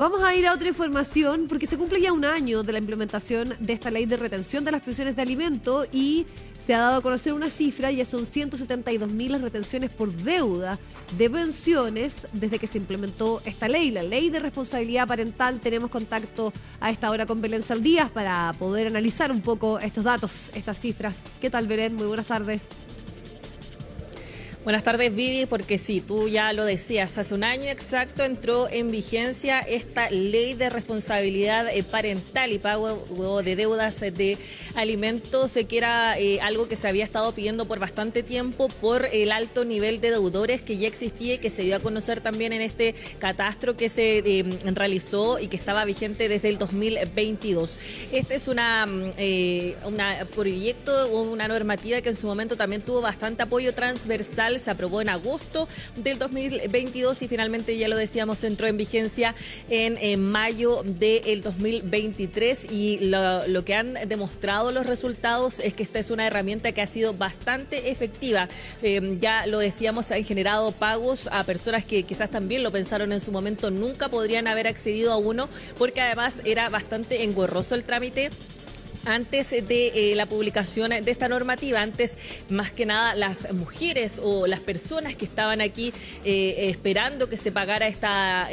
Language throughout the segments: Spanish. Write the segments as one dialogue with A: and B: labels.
A: Vamos a ir a otra información porque se cumple ya un año de la implementación de esta ley de retención de las pensiones de alimento y se ha dado a conocer una cifra, ya son 172.000 las retenciones por deuda de pensiones desde que se implementó esta ley, la ley de responsabilidad parental. Tenemos contacto a esta hora con Belén Saldías para poder analizar un poco estos datos, estas cifras. ¿Qué tal, Belén? Muy buenas tardes.
B: Buenas tardes, Vivi, porque sí, tú ya lo decías, hace un año exacto entró en vigencia esta ley de responsabilidad parental y pago de deudas de alimentos, que era algo que se había estado pidiendo por bastante tiempo por el alto nivel de deudores que ya existía y que se dio a conocer también en este catastro que se realizó y que estaba vigente desde el 2022. Este es una proyecto, una normativa que en su momento también tuvo bastante apoyo transversal. Se aprobó en agosto del 2022 y finalmente, ya lo decíamos, entró en vigencia en mayo del 2023 y lo que han demostrado los resultados es que esta es una herramienta que ha sido bastante efectiva. Ya lo decíamos, se han generado pagos a personas que quizás también lo pensaron en su momento, nunca podrían haber accedido a uno porque además era bastante engorroso el trámite. Antes de la publicación de esta normativa, antes más que nada las mujeres o las personas que estaban aquí esperando que se pagara esta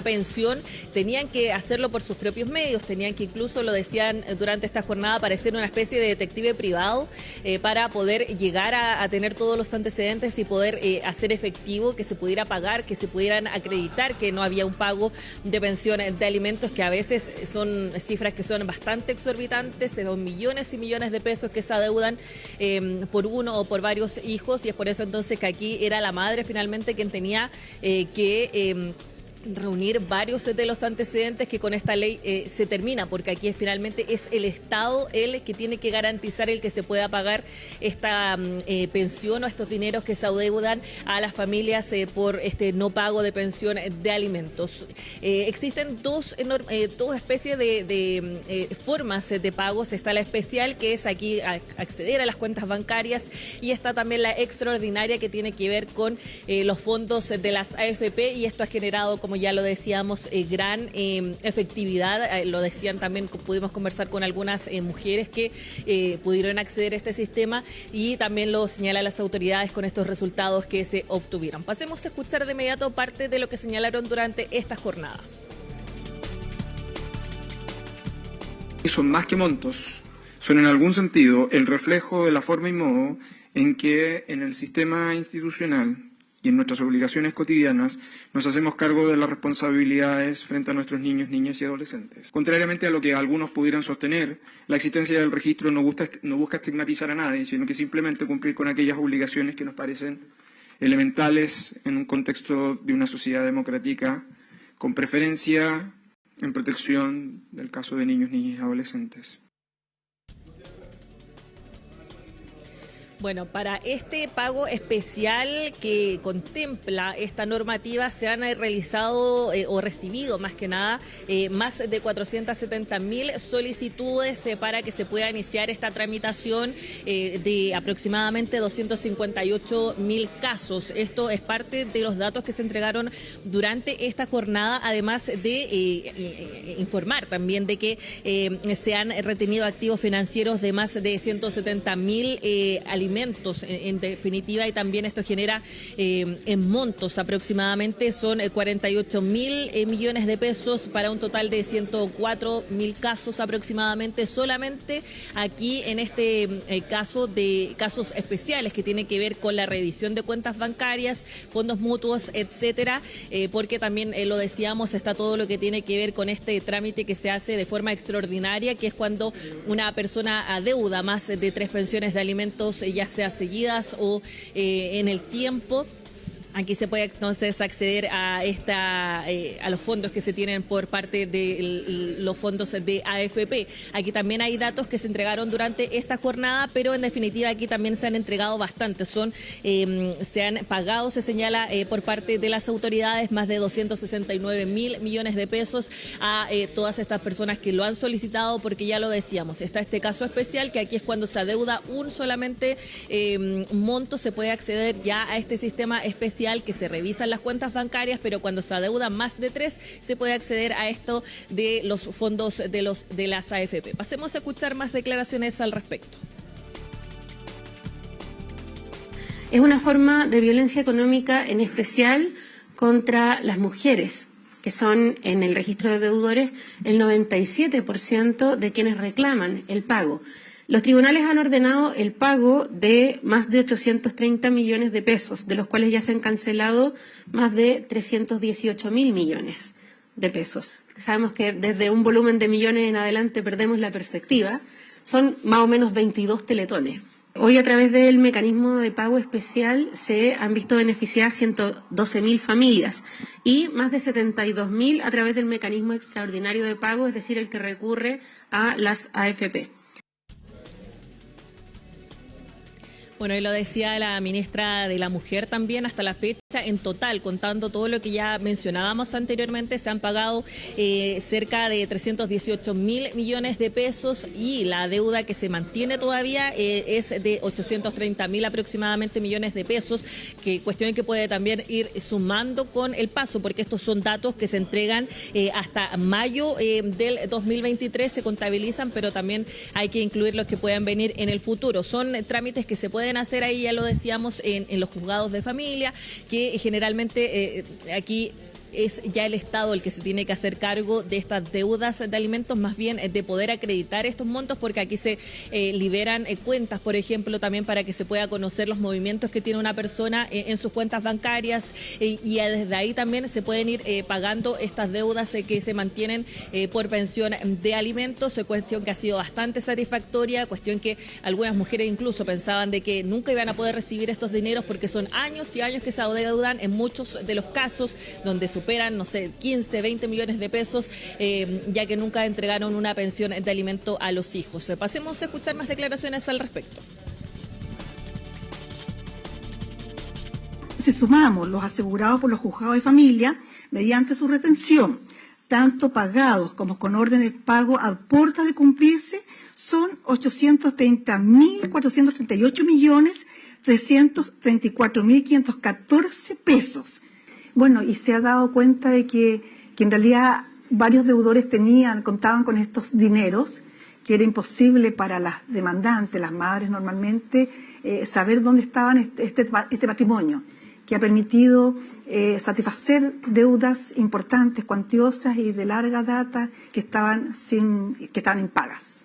B: pensión, tenían que hacerlo por sus propios medios, tenían que, incluso lo decían durante esta jornada, parecer una especie de detective privado para poder llegar a tener todos los antecedentes y poder hacer efectivo que se pudiera pagar, que se pudieran acreditar que no había un pago de pensión de alimentos, que a veces son cifras que son bastante exorbitantes, son millones y millones de pesos que se adeudan por uno o por varios hijos, y es por eso entonces que aquí era la madre finalmente quien tenía que reunir varios de los antecedentes que con esta ley se termina, porque aquí finalmente es el Estado el que tiene que garantizar el que se pueda pagar esta pensión o estos dineros que se adeudan a las familias por este no pago de pensión de alimentos. Existen dos especies de formas de pagos. Está la especial, que es aquí acceder a las cuentas bancarias, y está también la extraordinaria, que tiene que ver con los fondos de las AFP, y esto ha generado, como ya lo decíamos, gran efectividad. Lo decían también, pudimos conversar con algunas mujeres que pudieron acceder a este sistema, y también lo señalan las autoridades con estos resultados que se obtuvieron. Pasemos a escuchar de inmediato parte de lo que señalaron durante esta jornada.
C: Son más que montos, son en algún sentido el reflejo de la forma y modo en que en el sistema institucional y en nuestras obligaciones cotidianas nos hacemos cargo de las responsabilidades frente a nuestros niños, niñas y adolescentes. Contrariamente a lo que algunos pudieran sostener, la existencia del registro no busca estigmatizar a nadie, sino que simplemente cumplir con aquellas obligaciones que nos parecen elementales en un contexto de una sociedad democrática, con preferencia en protección del caso de niños, niñas y adolescentes.
B: Bueno, para este pago especial que contempla esta normativa se han realizado o recibido más que nada más de 470.000 solicitudes para que se pueda iniciar esta tramitación de aproximadamente 258.000 casos. Esto es parte de los datos que se entregaron durante esta jornada, además de informar también de que se han retenido activos financieros de más de 170.000 alimentos en definitiva, y también esto genera en montos aproximadamente son 48.000 millones de pesos para un total de 104.000 casos aproximadamente, solamente aquí en este caso de casos especiales que tiene que ver con la revisión de cuentas bancarias, fondos mutuos, etcétera, porque también lo decíamos, está todo lo que tiene que ver con este trámite que se hace de forma extraordinaria, que es cuando una persona adeuda más de 3 pensiones de alimentos, ya sea seguidas o en el tiempo. Aquí se puede entonces acceder a los fondos que se tienen por parte de los fondos de AFP. Aquí también hay datos que se entregaron durante esta jornada, pero en definitiva aquí también se han entregado bastantes. Se han pagado, se señala por parte de las autoridades, más de 269.000 millones de pesos a todas estas personas que lo han solicitado, porque ya lo decíamos, está este caso especial, que aquí es cuando se adeuda un solamente monto, se puede acceder ya a este sistema especial inicial que se revisan las cuentas bancarias, pero cuando se adeudan más de 3 se puede acceder a esto de los fondos de las AFP. Pasemos a escuchar más declaraciones al respecto.
D: Es una forma de violencia económica en especial contra las mujeres, que son en el registro de deudores el 97% de quienes reclaman el pago. Los tribunales han ordenado el pago de más de 830 millones de pesos, de los cuales ya se han cancelado más de 318.000 millones de pesos. Sabemos que desde un volumen de millones en adelante perdemos la perspectiva. Son más o menos 22 teletones. Hoy, a través del mecanismo de pago especial, se han visto beneficiadas 112.000 familias y más de 72.000 a través del mecanismo extraordinario de pago, es decir, el que recurre a las AFP.
B: Bueno, y lo decía la ministra de la Mujer también, hasta la fecha, en total, contando todo lo que ya mencionábamos anteriormente, se han pagado cerca de 318.000 millones de pesos y la deuda que se mantiene todavía es de 830.000 aproximadamente millones de pesos, que cuestión que puede también ir sumando con el paso, porque estos son datos que se entregan hasta mayo del 2023, se contabilizan, pero también hay que incluir los que puedan venir en el futuro. Son trámites que se pueden hacer ahí, ya lo decíamos, en los juzgados de familia, que generalmente aquí es ya el Estado el que se tiene que hacer cargo de estas deudas de alimentos, más bien de poder acreditar estos montos, porque aquí se liberan cuentas, por ejemplo, también para que se pueda conocer los movimientos que tiene una persona en sus cuentas bancarias y desde ahí también se pueden ir pagando estas deudas que se mantienen por pensión de alimentos, cuestión que ha sido bastante satisfactoria, cuestión que algunas mujeres incluso pensaban de que nunca iban a poder recibir estos dineros porque son años y años que se adeudan en muchos de los casos donde superan, no sé, 15, 20 millones de pesos, ya que nunca entregaron una pensión de alimento a los hijos. Pasemos a escuchar más declaraciones al respecto.
E: Si sumamos los asegurados por los juzgados de familia, mediante su retención, tanto pagados como con orden de pago a puerta de cumplirse, son 830.438.334.514 pesos. Bueno, y se ha dado cuenta de que en realidad varios deudores contaban con estos dineros, que era imposible para las demandantes, las madres normalmente, saber dónde estaban este patrimonio, que ha permitido satisfacer deudas importantes, cuantiosas y de larga data que estaban impagas.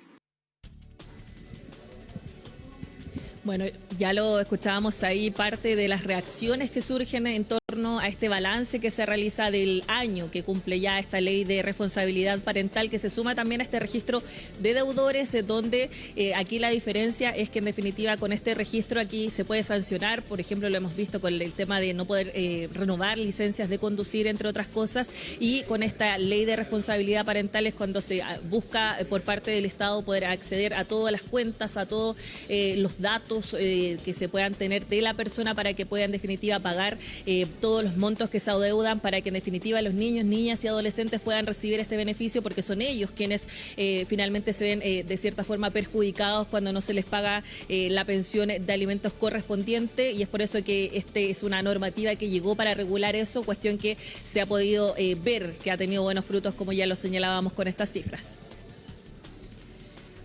B: Bueno, ya lo escuchábamos ahí, parte de las reacciones que surgen en torno a este balance que se realiza del año que cumple ya esta ley de responsabilidad parental, que se suma también a este registro de deudores, donde aquí la diferencia es que en definitiva con este registro aquí se puede sancionar, por ejemplo, lo hemos visto con el tema de no poder renovar licencias de conducir, entre otras cosas, y con esta ley de responsabilidad parental es cuando se busca por parte del Estado poder acceder a todas las cuentas, a todos los datos que se puedan tener de la persona para que pueda en definitiva pagar todos los montos que se adeudan, para que en definitiva los niños, niñas y adolescentes puedan recibir este beneficio, porque son ellos quienes finalmente se ven de cierta forma perjudicados cuando no se les paga la pensión de alimentos correspondiente, y es por eso que este es una normativa que llegó para regular eso, cuestión que se ha podido ver que ha tenido buenos frutos, como ya lo señalábamos con estas cifras.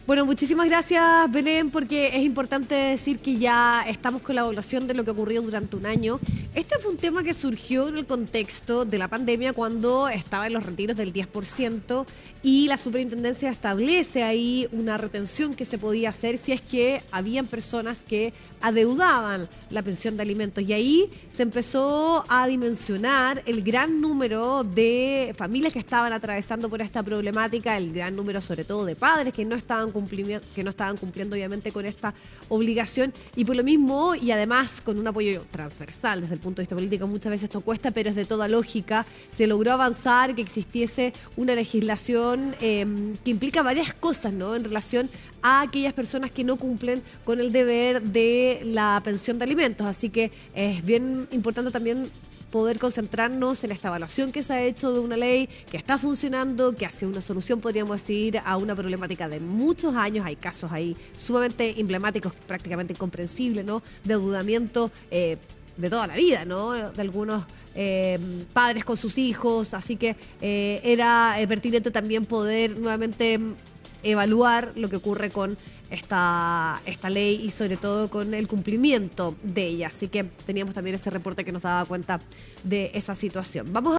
A: Bueno, muchísimas gracias, Belén, porque es importante decir que ya estamos con la evaluación de lo que ocurrió durante un año. Este fue un tema que surgió en el contexto de la pandemia, cuando estaba en los retiros del 10%, y la superintendencia establece ahí una retención que se podía hacer si es que habían personas que adeudaban la pensión de alimentos, y ahí se empezó a dimensionar el gran número de familias que estaban atravesando por esta problemática, el gran número sobre todo de padres que no estaban cumpliendo obviamente con esta obligación, y por lo mismo, y además con un apoyo transversal desde el punto de vista político, muchas veces esto cuesta, pero es de toda lógica, se logró avanzar que existiese una legislación que implica varias cosas, ¿no?, en relación a aquellas personas que no cumplen con el deber de la pensión de alimentos. Así que es bien importante también poder concentrarnos en esta evaluación que se ha hecho de una ley que está funcionando, que hace una solución, podríamos decir, a una problemática de muchos años. Hay casos ahí sumamente emblemáticos, prácticamente incomprensibles, ¿no?, de endeudamiento de toda la vida, ¿no? De algunos padres con sus hijos, así que era pertinente también poder nuevamente evaluar lo que ocurre con esta ley y sobre todo con el cumplimiento de ella. Así que teníamos también ese reporte que nos daba cuenta de esa situación. Vamos a